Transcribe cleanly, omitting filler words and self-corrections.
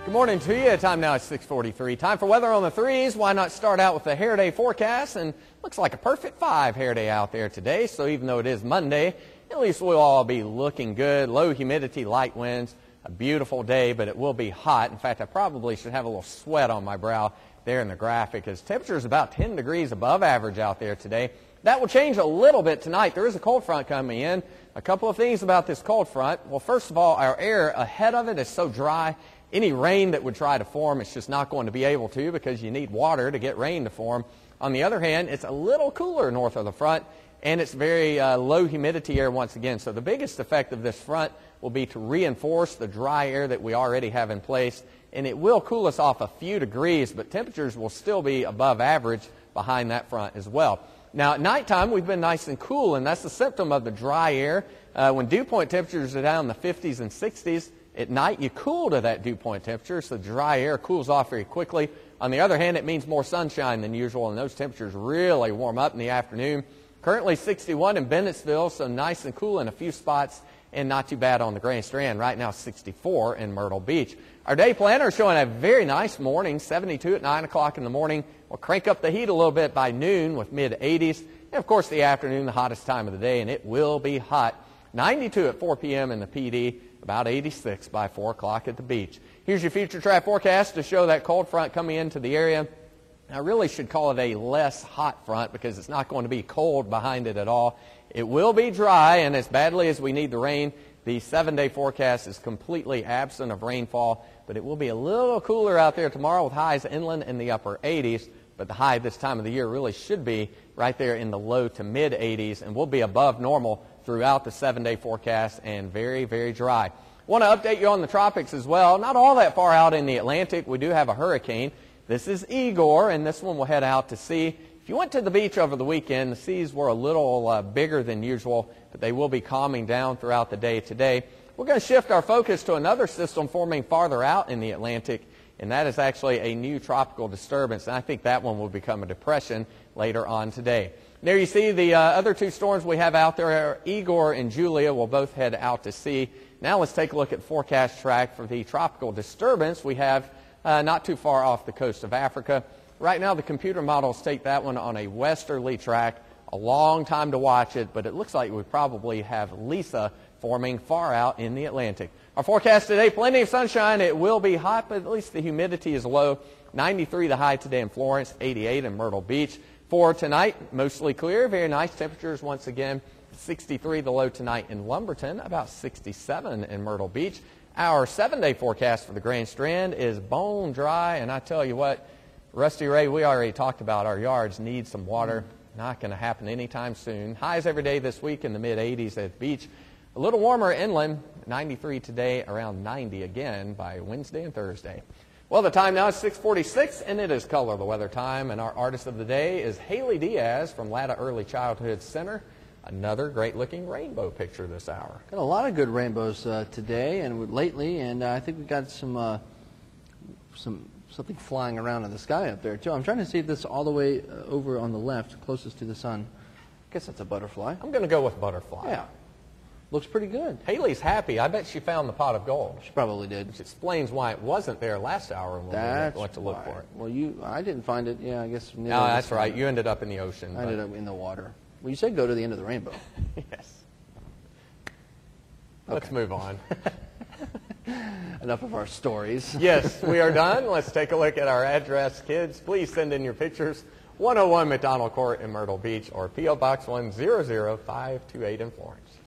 Good morning to you. Time now is 6:43. Time for weather on the threes. Why not start out with the hair day forecast? And looks like a perfect 5 hair day out there today. So even though it is Monday, at least we'll all be looking good. Low humidity, light winds, a beautiful day, but it will be hot. In fact, I probably should have a little sweat on my brow there in the graphic, as temperature is about 10 degrees above average out there today. That will change a little bit tonight. There is a cold front coming in. A couple of things about this cold front. Well, first of all, our air ahead of it is so dry. Any rain that would try to form, it's just not going to be able to, because you need water to get rain to form. On the other hand, it's a little cooler north of the front, and it's very low humidity air once again. So the biggest effect of this front will be to reinforce the dry air that we already have in place, and it will cool us off a few degrees, but temperatures will still be above average behind that front as well. Now, at nighttime, we've been nice and cool, and that's a symptom of the dry air. When dew point temperatures are down in the 50s and 60s, at night, you cool to that dew point temperature, so the dry air cools off very quickly. On the other hand, it means more sunshine than usual, and those temperatures really warm up in the afternoon. Currently 61 in Bennettsville, so nice and cool in a few spots, and not too bad on the Grand Strand. Right now, 64 in Myrtle Beach. Our day planner is showing a very nice morning, 72 at 9 o'clock in the morning. We'll crank up the heat a little bit by noon with mid-80s. And, of course, the afternoon, the hottest time of the day, and it will be hot. 92 at 4 p.m. in the PD. About 86 by 4 o'clock at the beach. Here's your future track forecast to show that cold front coming into the area. I really should call it a less hot front, because it's not going to be cold behind it at all. It will be dry, and as badly as we need the rain, the 7-day forecast is completely absent of rainfall, but it will be a little cooler out there tomorrow with highs inland in the upper 80s, but the high this time of the year really should be right there in the low to mid 80s, and will be above normal throughout the 7-day forecast, and very, very dry. I want to update you on the tropics as well. Not all that far out in the Atlantic. We do have a hurricane. This is Igor, and this one will head out to sea. If you went to the beach over the weekend, the seas were a little bigger than usual, but they will be calming down throughout the day today. We're going to shift our focus to another system forming farther out in the Atlantic, and that is actually a new tropical disturbance, and I think that one will become a depression later on today. There you see the other two storms we have out there. Igor and Julia will both head out to sea. Now let's take a look at the forecast track for the tropical disturbance we have not too far off the coast of Africa. Right now the computer models take that one on a westerly track. A long time to watch it, but it looks like we probably have Lisa forming far out in the Atlantic. Our forecast today, plenty of sunshine. It will be hot, but at least the humidity is low. 93 the high today in Florence, 88 in Myrtle Beach. For tonight, mostly clear, very nice temperatures once again. 63 the low tonight in Lumberton, about 67 in Myrtle Beach. Our 7-day forecast for the Grand Strand is bone dry, and I tell you what, Rusty Ray, we already talked about our yards need some water. Not going to happen anytime soon. Highs every day this week in the mid-80s at the beach. A little warmer inland, 93 today, around 90 again by Wednesday and Thursday. Well, the time now is 6:46, and it is Color the Weather time, and our artist of the day is Haley Diaz from Latta Early Childhood Center. Another great-looking rainbow picture this hour. Got a lot of good rainbows today and lately, and I think we got something flying around in the sky up there too. I'm trying to see if this all the way over on the left, closest to the sun. I guess that's a butterfly. I'm going to go with butterfly. Yeah. Looks pretty good. Haley's happy. I bet she found the pot of gold. She probably did. Which explains why it wasn't there last hour when we went to look for it. Well, I didn't find it. Yeah, I guess. No, that's right. You ended up in the ocean. I ended up in the water. Well, you said go to the end of the rainbow. Yes. Let's move on. Enough of our stories. Yes, we are done. Let's take a look at our address. Kids, please send in your pictures. 101 McDonald Court in Myrtle Beach, or P.O. Box 100528 in Florence.